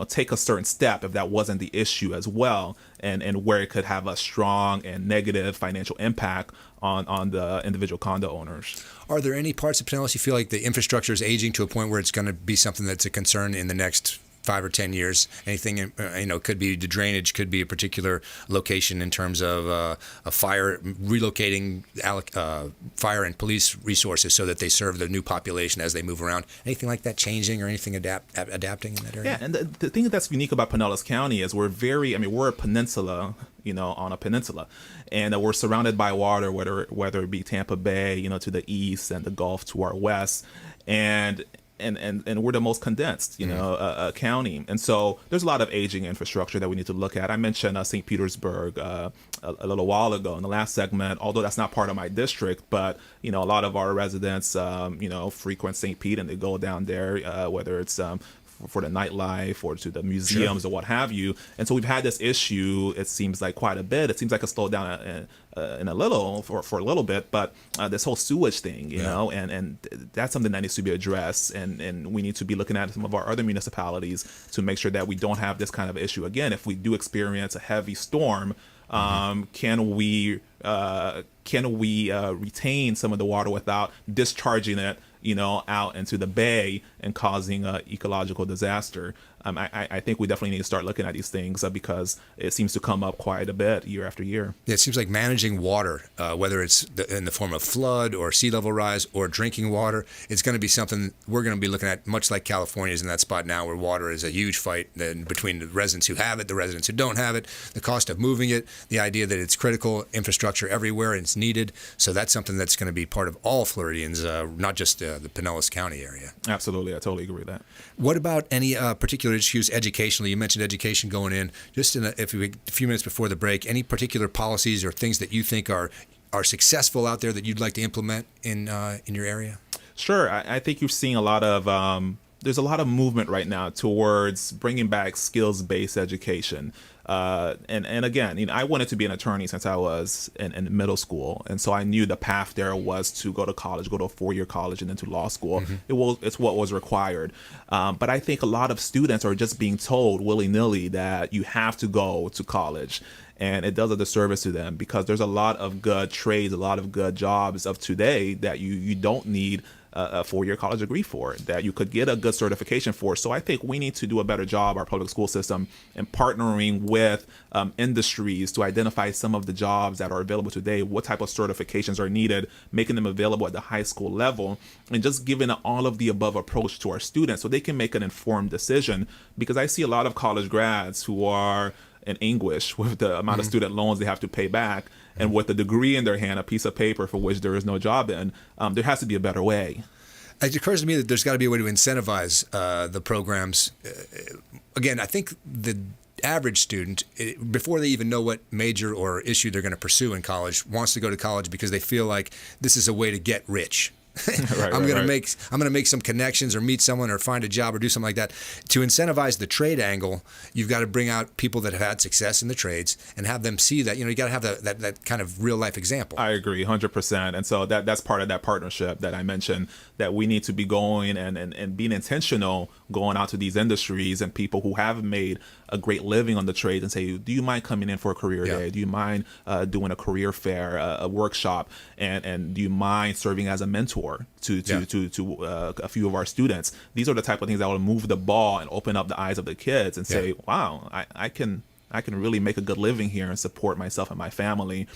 Speaker 6: take a certain step if that wasn't the issue as well, and where it could have a strong and negative financial impact on the individual condo owners.
Speaker 2: Are there any parts of Pinellas you feel like the infrastructure is aging to a point where it's going to be something that's a concern in the next 5 or 10 years? Anything, could be the drainage, could be a particular location in terms of a fire, relocating fire and police resources so that they serve the new population as they move around. Anything like that changing or anything adapting in that area?
Speaker 6: Yeah, and the thing that's unique about Pinellas County is we're a peninsula, on a peninsula, and we're surrounded by water, whether it be Tampa Bay, to the east, and the Gulf to our west, and we're the most condensed, county. And so there's a lot of aging infrastructure that we need to look at. I mentioned St. Petersburg a little while ago in the last segment, although that's not part of my district, but, a lot of our residents, frequent St. Pete, and they go down there, whether it's for the nightlife or to the museums or what have you. And so we've had this issue, it seems like quite a bit. It seems like it slowed down in a little for a little bit, but this whole sewage thing, and that's something that needs to be addressed, and we need to be looking at some of our other municipalities to make sure that we don't have this kind of issue again. If we do experience a heavy storm, can we retain some of the water without discharging it out into the bay and causing ecological disaster? I think we definitely need to start looking at these things because it seems to come up quite a bit year after year.
Speaker 2: Yeah, it seems like managing water, whether it's in the form of flood or sea level rise or drinking water, it's going to be something we're going to be looking at, much like California is in that spot now where water is a huge fight between the residents who have it, the residents who don't have it, the cost of moving it, the idea that it's critical infrastructure everywhere and it's needed. So that's something that's going to be part of all Floridians, not just the Pinellas County area.
Speaker 6: Absolutely. I totally agree with that.
Speaker 2: What about any particular issues educationally? You mentioned education going in. Just a few minutes before the break, any particular policies or things that you think are successful out there that you'd like to implement in your area?
Speaker 6: Sure. I think you're seeing a lot of there's a lot of movement right now towards bringing back skills-based education. And again, I wanted to be an attorney since I was in middle school, and so I knew the path there was to go to college, go to a 4-year college, and then to law school. It's what was required. But I think a lot of students are just being told willy-nilly that you have to go to college, and it does a disservice to them because there's a lot of good trades, a lot of good jobs of today that you don't need a 4-year college degree for, that you could get a good certification for. So I think we need to do a better job, our public school system, in partnering with industries to identify some of the jobs that are available today, what type of certifications are needed, making them available at the high school level, and just giving an all of the above approach to our students so they can make an informed decision. Because I see a lot of college grads who are in anguish with the amount of student loans they have to pay back, and with a degree in their hand, a piece of paper for which there is no job in. There has to be a better way.
Speaker 2: It occurs to me that there's got to be a way to incentivize the programs. Again, I think the average student, before they even know what major or issue they're going to pursue in college, wants to go to college because they feel like this is a way to get rich. I'm going to make some connections or meet someone or find a job or do something like that. To incentivize the trade angle, you've got to bring out people that have had success in the trades and have them see that. You got to have that kind of real life example.
Speaker 6: I agree 100%. And so that's part of that partnership that I mentioned, that we need to be going and being intentional, going out to these industries and people who have made a great living on the trades and say, do you mind coming in for a career day? Do you mind doing a career fair, a workshop? And do you mind serving as a mentor to a few of our students? These are the type of things that will move the ball and open up the eyes of the kids and say, wow, I can really make a good living here and support myself and my family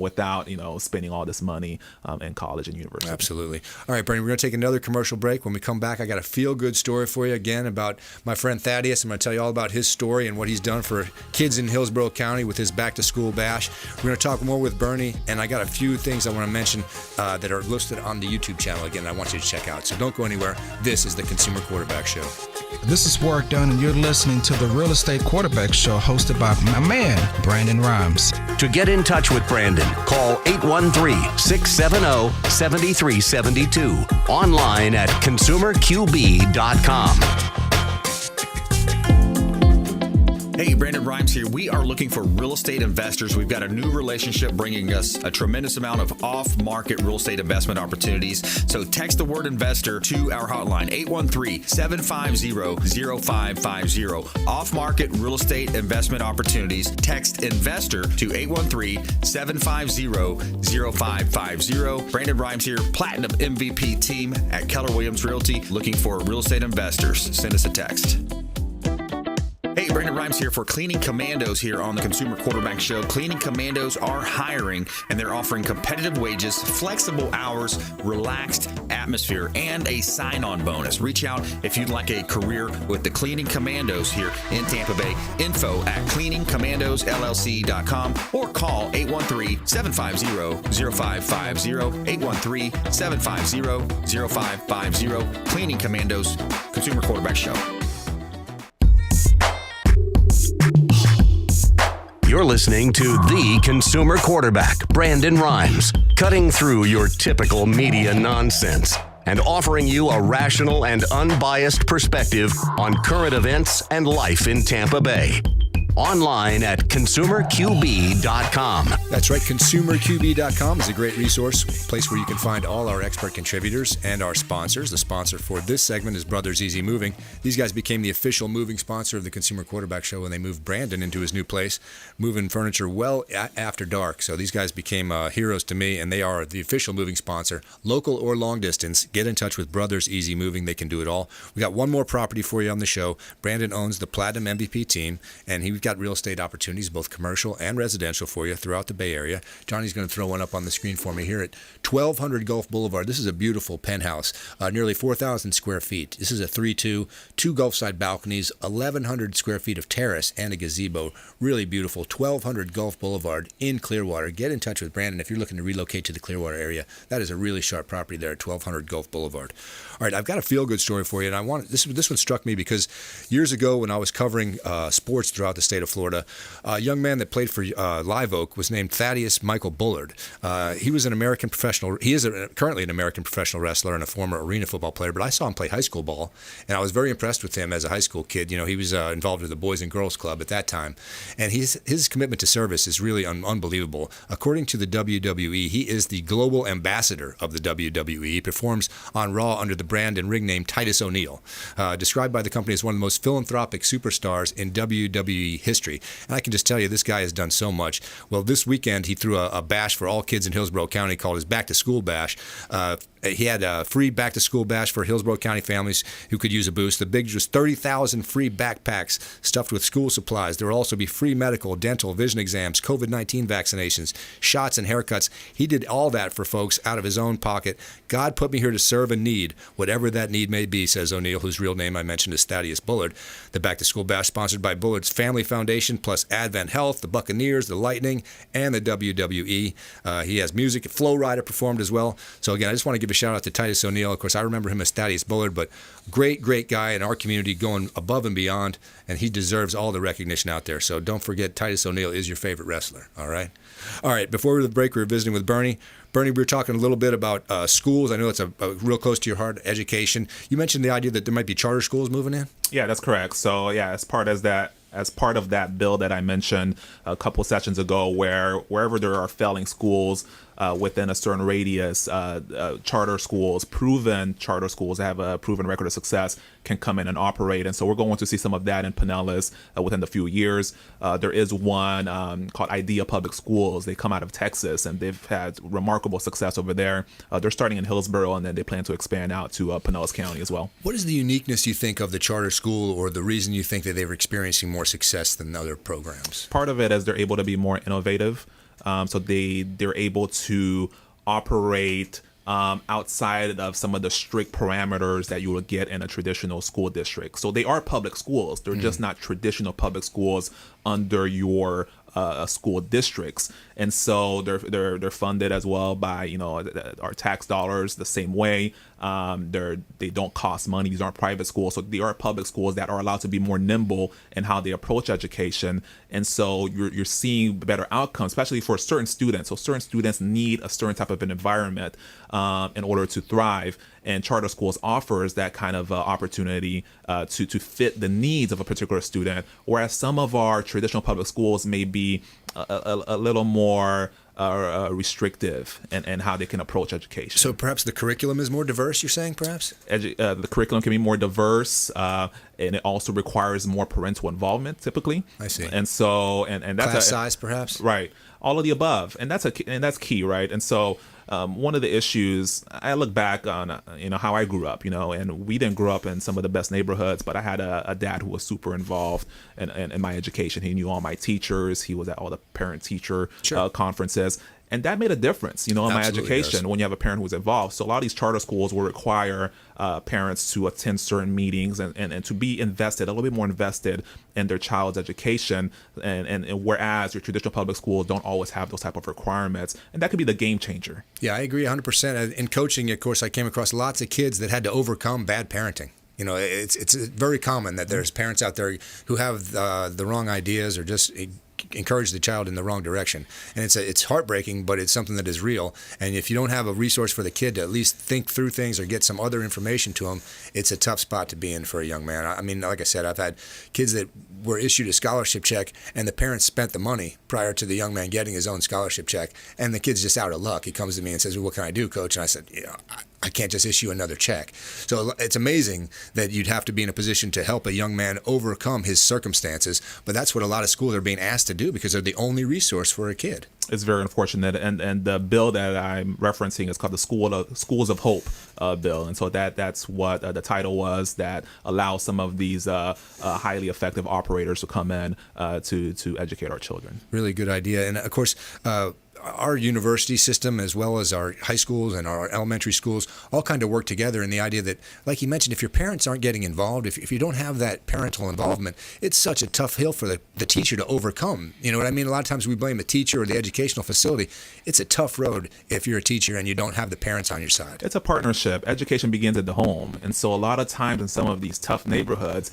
Speaker 6: without, spending all this money in college and university.
Speaker 2: Absolutely. All right, Bernie, we're going to take another commercial break. When we come back, I got a feel-good story for you again about my friend Thaddeus. I'm going to tell you all about his story and what he's done for kids in Hillsborough County with his back-to-school bash. We're going to talk more with Bernie, and I got a few things I want to mention that are listed on the YouTube channel again I want you to check out. So don't go anywhere. This is the Consumer Quarterback Show.
Speaker 10: This is Warwick Dunn, and you're listening to the Real Estate Quarterback Show hosted by my man, Brandon Rhymes.
Speaker 1: To get in touch with Brandon, call 813-670-7372. Online at consumerqb.com.
Speaker 5: Hey, Brandon Rhymes here. We are looking for real estate investors. We've got a new relationship bringing us a tremendous amount of off-market real estate investment opportunities. So text the word investor to our hotline, 813-750-0550. Off-market real estate investment opportunities. Text investor to 813-750-0550. Brandon Rhymes here, Platinum MVP team at Keller Williams Realty, looking for real estate investors. Send us a text. Hey, Brandon Rhymes here for Cleaning Commandos here on the Consumer Quarterback Show. Cleaning Commandos are hiring, and they're offering competitive wages, flexible hours, relaxed atmosphere, and a sign-on bonus. Reach out if you'd like a career with the Cleaning Commandos here in Tampa Bay. Info at cleaningcommandosllc.com or call 813-750-0550, 813-750-0550. Cleaning Commandos, Consumer Quarterback Show.
Speaker 1: You're listening to the Consumer Quarterback, Brandon Rhymes, cutting through your typical media nonsense and offering you a rational and unbiased perspective on current events and life in Tampa Bay. Online at consumerqb.com.
Speaker 2: That's right. ConsumerQB.com is a great resource, place where you can find all our expert contributors and our sponsors. The sponsor for this segment is Brothers Easy Moving. These guys became the official moving sponsor of the Consumer Quarterback Show when they moved Brandon into his new place, moving furniture well after dark. So these guys became heroes to me, and they are the official moving sponsor, local or long distance. Get in touch with Brothers Easy Moving. They can do it all. We got one more property for you on the show. Brandon owns the Platinum MVP team, and we've got real estate opportunities, both commercial and residential, for you throughout the Bay Area. Johnny's going to throw one up on the screen for me here at 1200 Gulf Boulevard. This is a beautiful penthouse, nearly 4,000 square feet. This is a 3-2, 2 Gulfside balconies, 1,100 square feet of terrace, and a gazebo. Really beautiful. 1200 Gulf Boulevard in Clearwater. Get in touch with Brandon if you're looking to relocate to the Clearwater area. That is a really sharp property there at 1200 Gulf Boulevard. All right, I've got a feel-good story for you, and I want this one struck me because years ago when I was covering sports throughout the state of Florida, a young man that played for Live Oak was named Thaddeus Michael Bullard. He was an American professional. He is currently an American professional wrestler and a former arena football player, but I saw him play high school ball, and I was very impressed with him as a high school kid. You know, he was involved with the Boys and Girls Club at that time, and his commitment to service is really unbelievable. According to the WWE, he is the global ambassador of the WWE. He performs on Raw under the brand and ring name Titus O'Neil, described by the company as one of the most philanthropic superstars in WWE history. And I can just tell you, this guy has done so much. Well, this weekend he threw a bash for all kids in Hillsborough County called his Back to School Bash. He had a free back-to-school bash for Hillsborough County families who could use a boost. The big was 30,000 free backpacks stuffed with school supplies. There will also be free medical, dental, vision exams, COVID-19 vaccinations, shots, and haircuts. He did all that for folks out of his own pocket. God put me here to serve a need, whatever that need may be, says O'Neill, whose real name I mentioned is Thaddeus Bullard. The back-to-school bash sponsored by Bullard's Family Foundation, plus Advent Health, the Buccaneers, the Lightning, and the WWE. He has music. Flow Rider performed as well. So again, I just want to give a shout out to Titus O'Neill. Of course, I remember him as Thaddeus Bullard, but great guy in our community, going above and beyond, and he deserves all the recognition out there. So don't forget, Titus O'Neill is your favorite wrestler. All right. Before the break, we were visiting with Bernie. Bernie, we were talking a little bit about schools. I know it's a real close to your heart, education. You mentioned the idea that there might be charter schools moving in.
Speaker 6: Yeah, that's correct. So yeah, as part of that bill that I mentioned a couple sessions ago, wherever there are failing schools within a certain radius, charter schools, proven charter schools that have a proven record of success can come in and operate. And so we're going to see some of that in Pinellas within a few years. There is one called Idea Public Schools. They come out of Texas, and they've had remarkable success over there. They're starting in Hillsborough, and then they plan to expand out to Pinellas County as well.
Speaker 2: What is the uniqueness, you think, of the charter school, or the reason you think that they're experiencing more success than other programs?
Speaker 6: Part of it is they're able to be more innovative. So they're able to operate outside of some of the strict parameters that you would get in a traditional school district. So they are public schools. They're just not traditional public schools under your school districts. And so they're funded as well by our tax dollars the same way. They don't cost money. These aren't private schools, so they are public schools that are allowed to be more nimble in how they approach education. And so you're seeing better outcomes, especially for certain students. So certain students need a certain type of an environment in order to thrive. And charter schools offers that kind of opportunity to fit the needs of a particular student, whereas some of our traditional public schools may be a little more restrictive in how they can approach education.
Speaker 2: So perhaps the curriculum is more diverse, you're saying, perhaps?
Speaker 6: The curriculum can be more diverse, and it also requires more parental involvement, typically.
Speaker 2: I see.
Speaker 6: And so, and that's
Speaker 2: class size, perhaps?
Speaker 6: Right. All of the above. And that's key, right? And so one of the issues, I look back on how I grew up, and we didn't grow up in some of the best neighborhoods, but I had a dad who was super involved in my education. He knew all my teachers. He was at all the parent-teacher conferences. And that made a difference, in my education when you have a parent who's involved. So a lot of these charter schools will require parents to attend certain meetings and to be invested, a little bit more invested in their child's education. And whereas your traditional public schools don't always have those type of requirements. And that could be the game changer.
Speaker 2: Yeah, I agree 100%. In coaching, of course, I came across lots of kids that had to overcome bad parenting. It's very common that there's parents out there who have the wrong ideas or just encourage the child in the wrong direction. And it's heartbreaking, but it's something that is real. And if you don't have a resource for the kid to at least think through things or get some other information to them, it's a tough spot to be in for a young man. I mean, like I said, I've had kids that were issued a scholarship check, and the parents spent the money prior to the young man getting his own scholarship check, and the kid's just out of luck. He comes to me and says, well, what can I do, coach? And I said, I can't just issue another check. So it's amazing that you'd have to be in a position to help a young man overcome his circumstances, but that's what a lot of schools are being asked to do because they're the only resource for a kid.
Speaker 6: It's very unfortunate, and the bill that I'm referencing is called the Schools of Hope bill, and so that's what the title was, that allows some of these highly effective operators to come in to educate our children.
Speaker 2: Really good idea, and of course, our university system, as well as our high schools and our elementary schools, all kind of work together in the idea that, like you mentioned, if your parents aren't getting involved, if you don't have that parental involvement, it's such a tough hill for the teacher to overcome. You know what I mean? A lot of times we blame the teacher or the educational facility. It's a tough road if you're a teacher and you don't have the parents on your side.
Speaker 6: It's a partnership. Education begins at the home. And so a lot of times in some of these tough neighborhoods,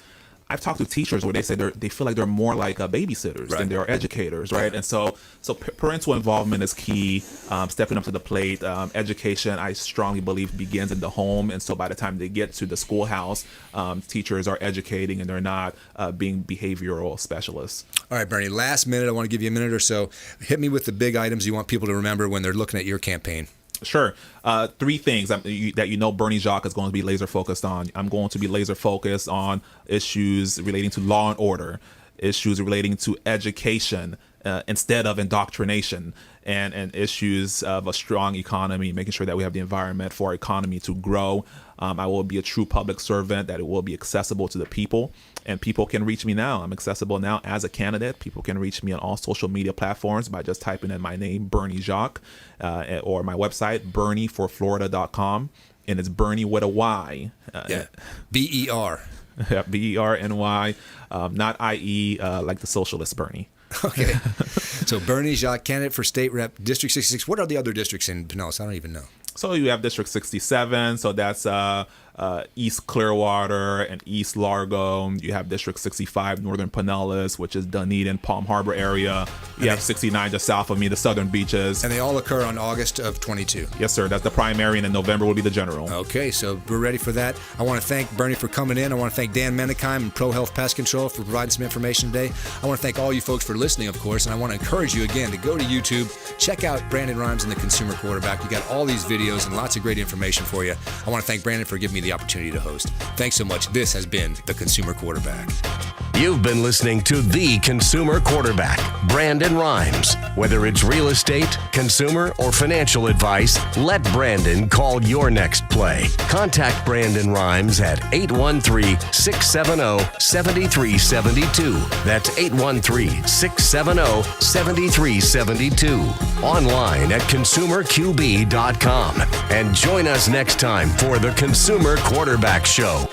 Speaker 6: I've talked to teachers where they say they feel like they're more like babysitters than they are educators, right? And so parental involvement is key. Stepping up to the plate. Education, I strongly believe, begins in the home, and so by the time they get to the schoolhouse, teachers are educating and they're not being behavioral specialists.
Speaker 2: All right, Bernie. Last minute, I want to give you a minute or so. Hit me with the big items you want people to remember when they're looking at your campaign.
Speaker 6: Sure. Three things that Berny Jacques is going to be laser focused on. I'm going to be laser focused on issues relating to law and order, issues relating to education, instead of indoctrination and issues of a strong economy, making sure that we have the environment for our economy to grow. I will be a true public servant, that it will be accessible to the people, and people can reach me now. I'm accessible now as a candidate. People can reach me on all social media platforms by just typing in my name, Berny Jacques, or my website, bernyforflorida.com, and it's Berny with a Y.
Speaker 2: B-E-R.
Speaker 6: Yeah, B-E-R-N-Y, not I-E, like the socialist Bernie.
Speaker 2: Okay. So Berny Jacques, candidate for state rep, District 66. What are the other districts in Pinellas? I don't even know.
Speaker 6: So you have District 67, so that's East Clearwater and East Largo. You have District 65, Northern Pinellas, which is Dunedin, Palm Harbor area. You have 69 just south of me, the Southern Beaches.
Speaker 2: And they all occur on August of 22.
Speaker 6: Yes, sir. That's the primary, and in November will be the general.
Speaker 2: Okay, so we're ready for that. I want to thank Bernie for coming in. I want to thank Dan MENIKHEIM and ProHealth Pest Control for providing some information today. I want to thank all you folks for listening, of course, and I want to encourage you again to go to YouTube, check out Brandon Rhymes and the Consumer Quarterback. You got all these videos and lots of great information for you. I want to thank Brandon for giving me the opportunity to host. Thanks so much. This has been the Consumer Quarterback.
Speaker 1: You've been listening to the Consumer Quarterback, Brandon Rhymes. Whether it's real estate, consumer, or financial advice, let Brandon call your next play. Contact Brandon Rhymes at 813-670-7372. That's 813-670-7372. Online at consumerqb.com. And join us next time for the Consumer Quarterback Show.